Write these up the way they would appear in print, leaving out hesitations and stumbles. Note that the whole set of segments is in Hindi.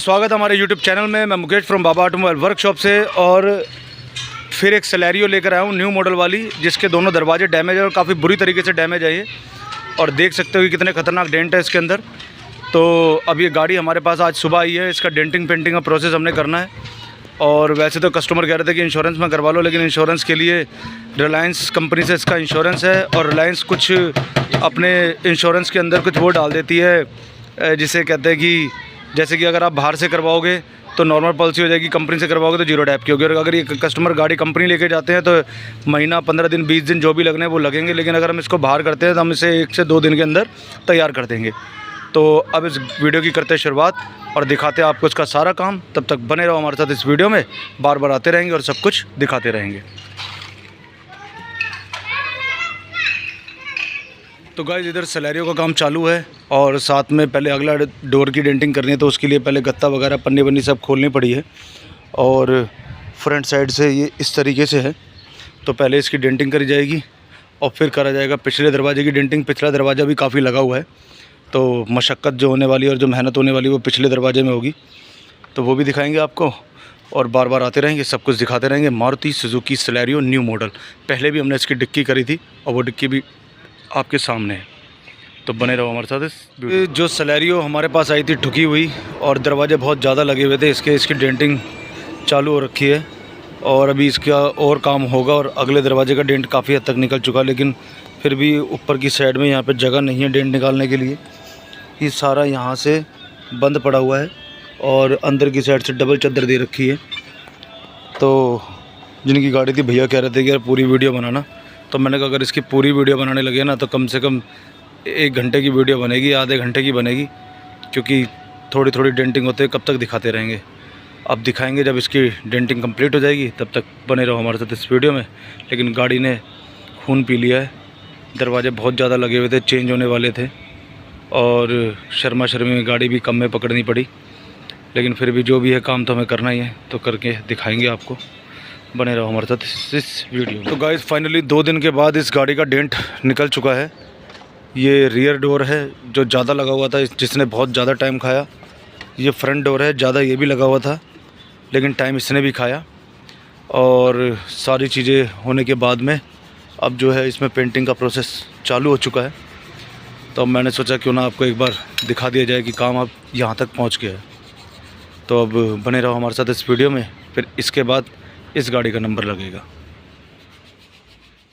स्वागत है हमारे YouTube चैनल में। मैं Mukesh from Baba automobile workshop से और फिर एक सेलेरियो लेकर आया हूँ न्यू मॉडल वाली, जिसके दोनों दरवाजे डैमेज है और काफ़ी बुरी तरीके से डैमेज है ये। और देख सकते हो कि कितने खतरनाक डेंट है इसके अंदर। तो अब ये गाड़ी हमारे पास आज सुबह आई है। इसका डेंटिंग पेंटिंग का प्रोसेस हमने करना है। और वैसे तो कस्टमर कह रहे थे कि इंश्योरेंस में करवा लो, लेकिन इंश्योरेंस के लिए रिलायंस कंपनी से इसका इंश्योरेंस है और रिलायंस कुछ अपने इंश्योरेंस के अंदर कुछ वो डाल देती है जिसे कहते हैं कि जैसे कि अगर आप बाहर से करवाओगे तो नॉर्मल पॉलिसी हो जाएगी, कंपनी से करवाओगे तो जीरो डैप की होगी। और अगर ये कस्टमर गाड़ी कंपनी लेके जाते हैं तो महीना 15 दिन 20 दिन जो भी लगने हैं वो लगेंगे, लेकिन अगर हम इसको बाहर करते हैं तो हम इसे 1 से 2 दिन के अंदर तैयार कर देंगे। तो अब इस वीडियो की करते हैं शुरुआत और दिखाते हैं आपको इसका सारा काम। तब तक बने रहो हमारे साथ इस वीडियो में, बार बार आते रहेंगे और सब कुछ दिखाते रहेंगे। तो गाइस इधर सेलेरियो का काम चालू है और साथ में पहले अगला डोर की डेंटिंग करनी है, तो उसके लिए पहले गत्ता वगैरह पन्नी वन्नी सब खोलनी पड़ी है। और फ्रंट साइड से ये इस तरीके से है, तो पहले इसकी डेंटिंग करी जाएगी और फिर करा जाएगा पिछले दरवाजे की डेंटिंग। पिछला दरवाज़ा भी काफ़ी लगा हुआ है, तो मशक्क़त जो होने वाली है और जो मेहनत होने वाली है वो पिछले दरवाजे में होगी, तो वो भी दिखाएंगे आपको। और बार बार आते रहेंगे, सब कुछ दिखाते रहेंगे। Maruti Suzuki Celerio new model, पहले भी हमने इसकी डिक्की करी थी और वो डिक्की भी आपके सामने है, तो बने रहो हमारे साथ। जो सेलेरियो हमारे पास आई थी ठुकी हुई और दरवाजे बहुत ज़्यादा लगे हुए थे, इसकी डेंटिंग चालू हो रखी है और अभी इसका और काम होगा। और अगले दरवाजे का डेंट काफ़ी हद तक निकल चुका, लेकिन फिर भी ऊपर की साइड में यहाँ पे जगह नहीं है डेंट निकालने के लिए। ये सारा यहाँ से बंद पड़ा हुआ है और अंदर की साइड से डबल चादर दे रखी है। तो जिनकी गाड़ी थी भैया कह रहे थे कि यार पूरी वीडियो बनाना, तो मैंने कहा अगर इसकी पूरी वीडियो बनाने लगे ना तो कम से कम 1 घंटे की वीडियो बनेगी, आधे घंटे की बनेगी, क्योंकि थोड़ी थोड़ी डेंटिंग होते कब तक दिखाते रहेंगे। अब दिखाएंगे जब इसकी डेंटिंग कंप्लीट हो जाएगी, तब तक बने रहो हमारे साथ इस वीडियो में। लेकिन गाड़ी ने खून पी लिया है, दरवाजे बहुत ज़्यादा लगे हुए थे, चेंज होने वाले थे और शर्मा शर्मी में गाड़ी भी कम में पकड़नी पड़ी, लेकिन फिर भी जो भी है काम तो हमें करना ही है, तो करके दिखाएंगे आपको। बने रहो हमारे साथ इस वीडियो में। तो गाइस फाइनली 2 दिन के बाद इस गाड़ी का डेंट निकल चुका है। ये रियर डोर है जो ज़्यादा लगा हुआ था, जिसने बहुत ज़्यादा टाइम खाया। ये फ्रंट डोर है, ज़्यादा ये भी लगा हुआ था लेकिन टाइम इसने भी खाया। और सारी चीज़ें होने के बाद में अब जो है इसमें पेंटिंग का प्रोसेस चालू हो चुका है। तो अब मैंने सोचा क्यों ना आपको एक बार दिखा दिया जाए कि काम अब यहाँ तक पहुँच गया है। तो अब बने रहो हमारे साथ इस वीडियो में, फिर इसके बाद इस गाड़ी का नंबर लगेगा।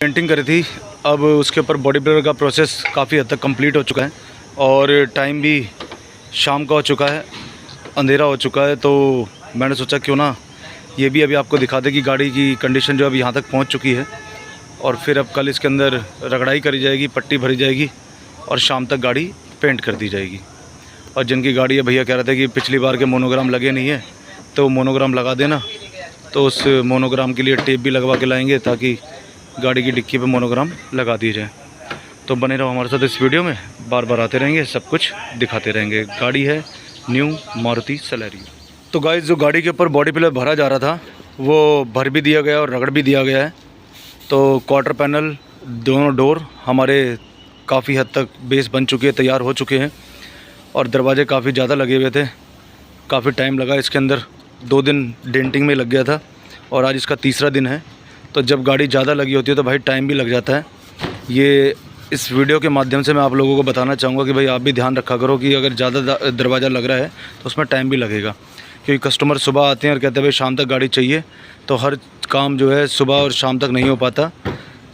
पेंटिंग करी थी, अब उसके ऊपर बॉडी बिल्डर का प्रोसेस काफ़ी हद तक कंप्लीट हो चुका है और टाइम भी शाम का हो चुका है, अंधेरा हो चुका है। तो मैंने सोचा क्यों ना ये भी अभी आपको दिखा दे कि गाड़ी की कंडीशन जो अभी यहाँ तक पहुँच चुकी है। और फिर अब कल इसके अंदर रगड़ाई करी जाएगी, पट्टी भरी जाएगी और शाम तक गाड़ी पेंट कर दी जाएगी। और जिनकी गाड़ी है भैया कह रहे थे कि पिछली बार के मोनोग्राम लगे नहीं है तो मोनोग्राम लगा देना, तो उस मोनोग्राम के लिए टेप भी लगवा के लाएंगे ताकि गाड़ी की डिक्की पे मोनोग्राम लगा दिए जाए। तो बने रहो हमारे साथ इस वीडियो में, बार बार आते रहेंगे, सब कुछ दिखाते रहेंगे। गाड़ी है न्यू मारुति सेलेरियो। तो गाइस जो गाड़ी के ऊपर बॉडी पिलर भरा जा रहा था वो भर भी दिया गया और रगड़ भी दिया गया है। तो क्वार्टर पैनल, दोनों डोर हमारे काफ़ी हद तक बेस बन चुके हैं, तैयार हो चुके हैं। और दरवाजे काफ़ी ज़्यादा लगे हुए थे, काफ़ी टाइम लगा इसके अंदर, 2 दिन डेंटिंग में लग गया था और आज इसका तीसरा दिन है। तो जब गाड़ी ज़्यादा लगी होती है तो भाई टाइम भी लग जाता है। ये इस वीडियो के माध्यम से मैं आप लोगों को बताना चाहूँगा कि भाई आप भी ध्यान रखा करो कि अगर ज़्यादा दरवाज़ा लग रहा है तो उसमें टाइम भी लगेगा, क्योंकि कस्टमर सुबह आते हैं और कहते हैं भाई शाम तक गाड़ी चाहिए, तो हर काम जो है सुबह और शाम तक नहीं हो पाता,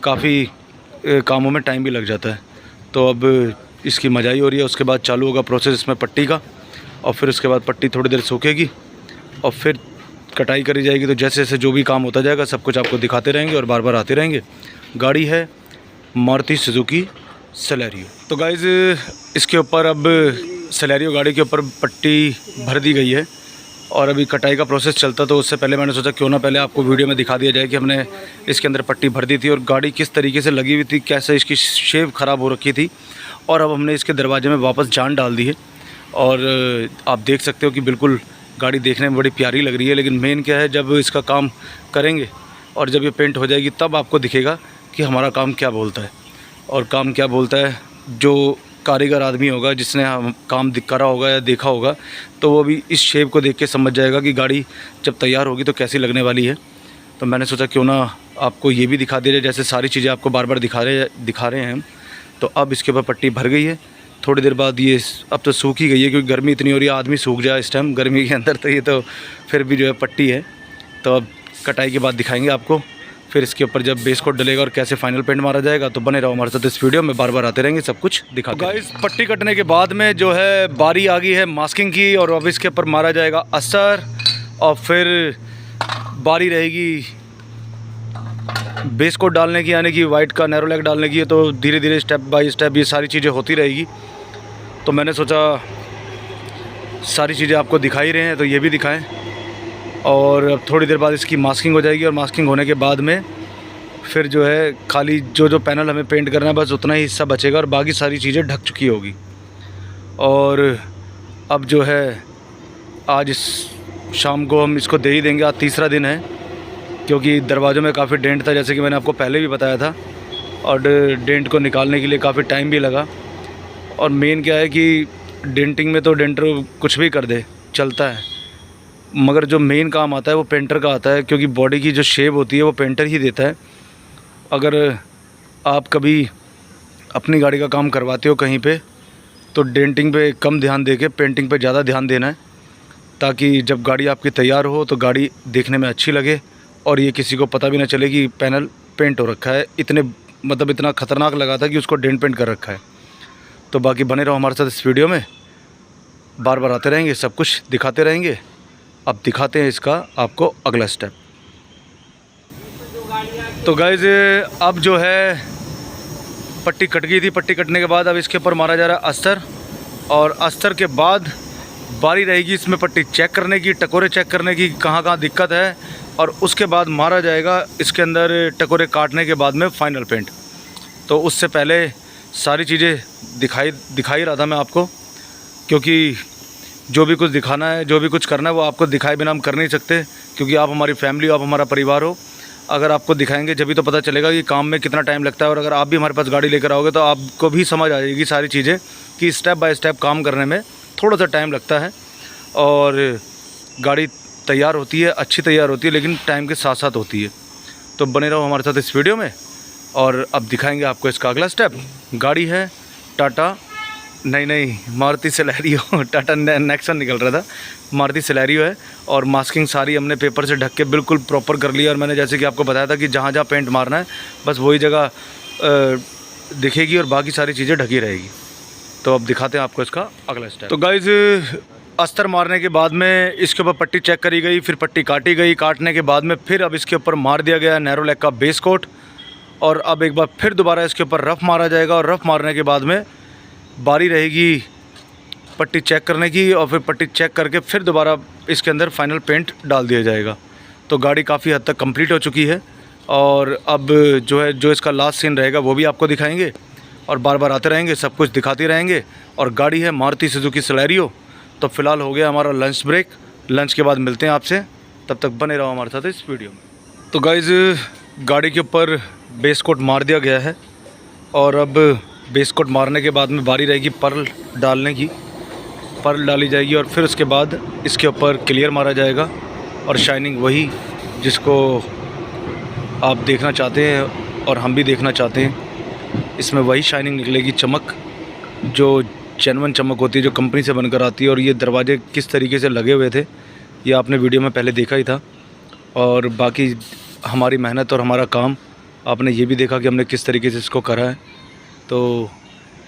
काफ़ी कामों में टाइम भी लग जाता है। तो अब इसकी मजाई हो रही है, उसके बाद चालू होगा प्रोसेस इसमें पट्टी का, और फिर उसके बाद पट्टी थोड़ी देर सूखेगी और फिर कटाई करी जाएगी। तो जैसे जैसे जो भी काम होता जाएगा सब कुछ आपको दिखाते रहेंगे और बार बार आते रहेंगे। गाड़ी है मारुति सुजुकी सेलेरियो। तो गाइज़ इसके ऊपर अब सेलेरियो गाड़ी के ऊपर पट्टी भर दी गई है और अभी कटाई का प्रोसेस चलता, तो उससे पहले मैंने सोचा क्यों ना पहले आपको वीडियो में दिखा दिया जाए कि हमने इसके अंदर पट्टी भर दी थी और गाड़ी किस तरीके से लगी हुई थी, कैसे इसकी शेप ख़राब हो रखी थी। और अब हमने इसके दरवाजे में वापस जान डाल दी है और आप देख सकते हो कि बिल्कुल गाड़ी देखने में बड़ी प्यारी लग रही है। लेकिन मेन क्या है, जब इसका काम करेंगे और जब ये पेंट हो जाएगी तब आपको दिखेगा कि हमारा काम क्या बोलता है। और काम क्या बोलता है, जो कारीगर आदमी होगा जिसने काम करा होगा या देखा होगा, तो वो भी इस शेप को देख के समझ जाएगा कि गाड़ी जब तैयार होगी तो कैसी लगने वाली है। तो मैंने सोचा क्यों ना आपको ये भी दिखा दे रहे, जैसे सारी चीज़ें आपको बार बार दिखा रहे हैं हम। तो अब इसके ऊपर पट्टी भर गई है, थोड़ी देर बाद ये अब तो सूख ही गई है क्योंकि गर्मी इतनी हो रही है, आदमी सूख जाए इस टाइम गर्मी के अंदर, तो ये तो फिर भी जो है पट्टी है। तो अब कटाई के बाद दिखाएंगे आपको, फिर इसके ऊपर जब बेस कोट डलेगा और कैसे फाइनल पेंट मारा जाएगा। तो बने रहो हमारे साथ इस वीडियो में, बार बार आते रहेंगे, सब कुछ दिखा। गाइस पट्टी कटने के बाद में जो है बारी आ गई है मास्किंग की, और अब इसके ऊपर मारा जाएगा अस्तर, और फिर बारी रहेगी बेस कोट डालने की, यानी कि वाइट का नैरो लैक डालने की है। तो धीरे धीरे स्टेप बाय स्टेप ये सारी चीज़ें होती रहेगी। तो मैंने सोचा सारी चीज़ें आपको दिखा ही रहे हैं तो ये भी दिखाएं। और अब थोड़ी देर बाद इसकी मास्किंग हो जाएगी, और मास्किंग होने के बाद में फिर जो है खाली जो पैनल हमें पेंट करना है बस उतना ही हिस्सा बचेगा, और बाकी सारी चीज़ें ढक चुकी होगी। और अब जो है आज इस शाम को हम इसको दे ही देंगे। आज तीसरा दिन है क्योंकि दरवाज़ों में काफ़ी डेंट था, जैसे कि मैंने आपको पहले भी बताया था, और डेंट को निकालने के लिए काफ़ी टाइम भी लगा। और मेन क्या है कि डेंटिंग में तो डेंटर कुछ भी कर दे चलता है, मगर जो मेन काम आता है वो पेंटर का आता है, क्योंकि बॉडी की जो शेप होती है वो पेंटर ही देता है। अगर आप कभी अपनी गाड़ी का काम करवाते हो कहीं पे, तो डेंटिंग पे कम ध्यान देके पेंटिंग पे ज़्यादा ध्यान देना है, ताकि जब गाड़ी आपकी तैयार हो तो गाड़ी देखने में अच्छी लगे, और ये किसी को पता भी ना चले कि पैनल पेंट हो रखा है। इतना ख़तरनाक लगा था कि उसको डेंट पेंट कर रखा है। तो बाकी बने रहो हमारे साथ इस वीडियो में, बार बार आते रहेंगे, सब कुछ दिखाते रहेंगे। अब दिखाते हैं इसका आपको अगला स्टेप। तो गाइज़ अब जो है पट्टी कट गई थी, पट्टी कटने के बाद अब इसके ऊपर मारा जा रहा है अस्तर, और अस्तर के बाद बारी रहेगी इसमें पट्टी चेक करने की, टकोरे चेक करने की कहाँ कहाँ दिक्कत है, और उसके बाद मारा जाएगा इसके अंदर टकोरे काटने के बाद में फाइनल पेंट। तो उससे पहले सारी चीज़ें दिखाई रहा था मैं आपको, क्योंकि जो भी कुछ दिखाना है, जो भी कुछ करना है वो आपको दिखाए बिना हम कर नहीं सकते, क्योंकि आप हमारी फैमिली हो, आप हमारा परिवार हो। अगर आपको दिखाएंगे जब भी तो पता चलेगा कि काम में कितना टाइम लगता है, और अगर आप भी हमारे पास गाड़ी लेकर आओगे तो आपको भी समझ आ जाएगी सारी चीज़ें कि स्टेप बाय स्टेप काम करने में थोड़ा सा टाइम लगता है, और गाड़ी तैयार होती है, अच्छी तैयार होती है, लेकिन टाइम के साथ साथ होती है। तो बने रहो हमारे साथ इस वीडियो में, और अब दिखाएंगे आपको इसका अगला स्टेप। गाड़ी है टाटा नहीं मारुति सेलेरियो टाटा नेक्सन निकल रहा था, मारुति सेलेरियो है। और मास्किंग सारी हमने पेपर से ढक के बिल्कुल प्रॉपर कर लिया, और मैंने जैसे कि आपको बताया था कि जहाँ जहाँ पेंट मारना है बस वही जगह दिखेगी, और बाकी सारी चीज़ें ढकी रहेगी। तो अब दिखाते हैं आपको इसका अगला स्टेप। तो गाइज़ अस्तर मारने के बाद में इसके ऊपर पट्टी चेक करी गई, फिर पट्टी काटी गई, काटने के बाद में फिर अब इसके ऊपर मार दिया गया नैरो लैक का बेस कोट, और अब एक बार फिर दोबारा इसके ऊपर रफ़ मारा जाएगा, और रफ़ मारने के बाद में बारी रहेगी पट्टी चेक करने की, और फिर पट्टी चेक करके फिर दोबारा इसके अंदर फाइनल पेंट डाल दिया जाएगा। तो गाड़ी काफ़ी हद तक कंप्लीट हो चुकी है, और अब जो इसका लास्ट सीन रहेगा वो भी आपको दिखाएंगे, और बार बार आते रहेंगे, सब कुछ दिखाते रहेंगे। और गाड़ी है मारुति सुजुकी सेलेरियो। तो फ़िलहाल हो गया हमारा लंच ब्रेक, लंच के बाद मिलते हैं आपसे, तब तक बने रहो हमारे साथ इस वीडियो में। तो गाइज़ गाड़ी के ऊपर बेस कोट मार दिया गया है, और अब बेस कोट मारने के बाद में बारी रहेगी पर्ल डालने की। पर्ल डाली जाएगी, और फिर उसके बाद इसके ऊपर क्लियर मारा जाएगा, और शाइनिंग वही जिसको आप देखना चाहते हैं और हम भी देखना चाहते हैं। इसमें वही शाइनिंग निकलेगी, चमक जो जेन्युइन चमक होती है, जो कंपनी से बनकर आती है। और ये दरवाजे किस तरीके से लगे हुए थे ये आपने वीडियो में पहले देखा ही था, और बाकी हमारी मेहनत और हमारा काम आपने ये भी देखा कि हमने किस तरीके से इसको करा है। तो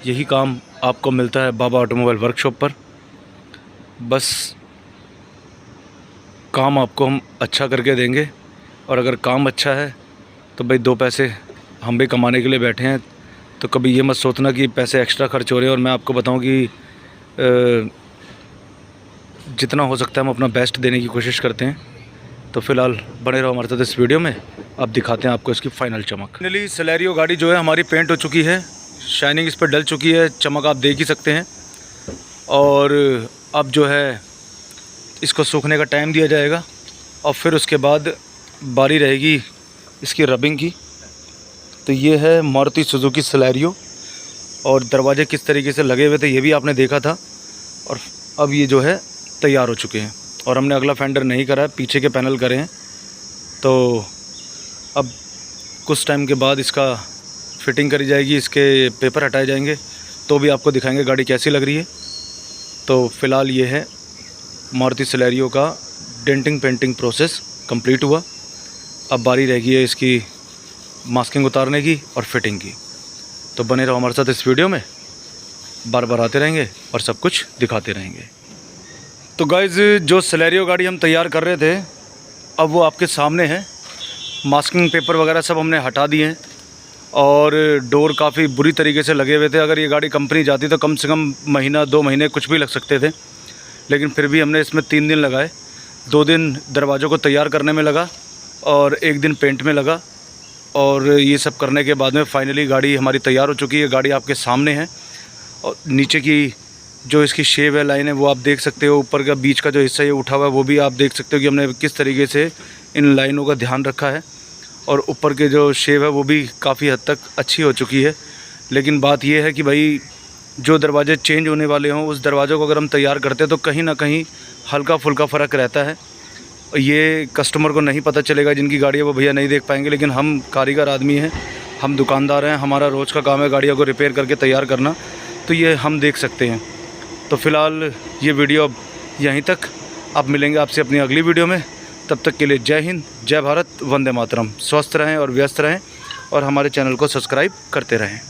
यही काम आपको मिलता है बाबा ऑटोमोबाइल वर्कशॉप पर। बस काम आपको हम अच्छा करके देंगे, और अगर काम अच्छा है तो भाई दो पैसे हम भी कमाने के लिए बैठे हैं। तो कभी ये मत सोचना कि पैसे एक्स्ट्रा खर्च हो रहे हैं। और मैं आपको बताऊं कि जितना हो सकता है हम अपना बेस्ट देने की कोशिश करते हैं। तो फ़िलहाल बने रहो हमारे साथ इस वीडियो में, अब दिखाते हैं आपको इसकी फ़ाइनल चमक। फाइनली सेलेरियो गाड़ी जो है हमारी पेंट हो चुकी है, शाइनिंग इस पर डल चुकी है, चमक आप देख ही सकते हैं। और अब जो है इसको सूखने का टाइम दिया जाएगा, और फिर उसके बाद बारी रहेगी इसकी रबिंग की। तो ये है मारुति सुजुकी सेलेरियो, और दरवाजे किस तरीके से लगे हुए थे ये भी आपने देखा था। और अब ये जो है तैयार हो चुके हैं और हमने अगला फेंडर नहीं करा है, पीछे के पैनल करे हैं। तो अब कुछ टाइम के बाद इसका फिटिंग करी जाएगी, इसके पेपर हटाए जाएंगे, तो भी आपको दिखाएंगे गाड़ी कैसी लग रही है। तो फ़िलहाल ये है मारुति सेलेरियो का डेंटिंग पेंटिंग प्रोसेस कंप्लीट हुआ। अब बारी रह गई है इसकी मास्किंग उतारने की और फिटिंग की। तो बने रहो हमारे साथ इस वीडियो में, बार बार आते रहेंगे और सब कुछ दिखाते रहेंगे। तो गाइज़, जो सेलेरियो गाड़ी हम तैयार कर रहे थे अब वो आपके सामने है। मास्किंग पेपर वगैरह सब हमने हटा दिए हैं और डोर काफ़ी बुरी तरीके से लगे हुए थे। अगर ये गाड़ी कंपनी जाती तो कम से कम महीना 2 महीने कुछ भी लग सकते थे, लेकिन फिर भी हमने इसमें 3 दिन लगाए। 2 दिन दरवाज़ों को तैयार करने में लगा और 1 दिन पेंट में लगा। और ये सब करने के बाद में फाइनली गाड़ी हमारी तैयार हो चुकी है। गाड़ी आपके सामने है और नीचे की जो इसकी शेप है, लाइन है, वो आप देख सकते हो। ऊपर का बीच का जो हिस्सा ये उठा हुआ है वो भी आप देख सकते हो कि हमने किस तरीके से इन लाइनों का ध्यान रखा है। और ऊपर के जो शेप है वो भी काफ़ी हद तक अच्छी हो चुकी है। लेकिन बात ये है कि भाई जो दरवाजे चेंज होने वाले हों उस दरवाज़ों को अगर हम तैयार करते हैं तो कहीं ना कहीं हल्का फुल्का फ़र्क रहता है। ये कस्टमर को नहीं पता चलेगा, जिनकी गाड़ी है वो भैया नहीं देख पाएंगे, लेकिन हम कारीगर आदमी हैं, हम दुकानदार हैं, हमारा रोज़ का काम है गाड़ियों को रिपेयर करके तैयार करना, तो ये हम देख सकते हैं। तो फ़िलहाल ये वीडियो अब यहीं तक। आप मिलेंगे आपसे अपनी अगली वीडियो में। तब तक के लिए जय हिंद, जय भारत, वंदे मातरम। स्वस्थ रहें और व्यस्त रहें और हमारे चैनल को सब्सक्राइब करते रहें।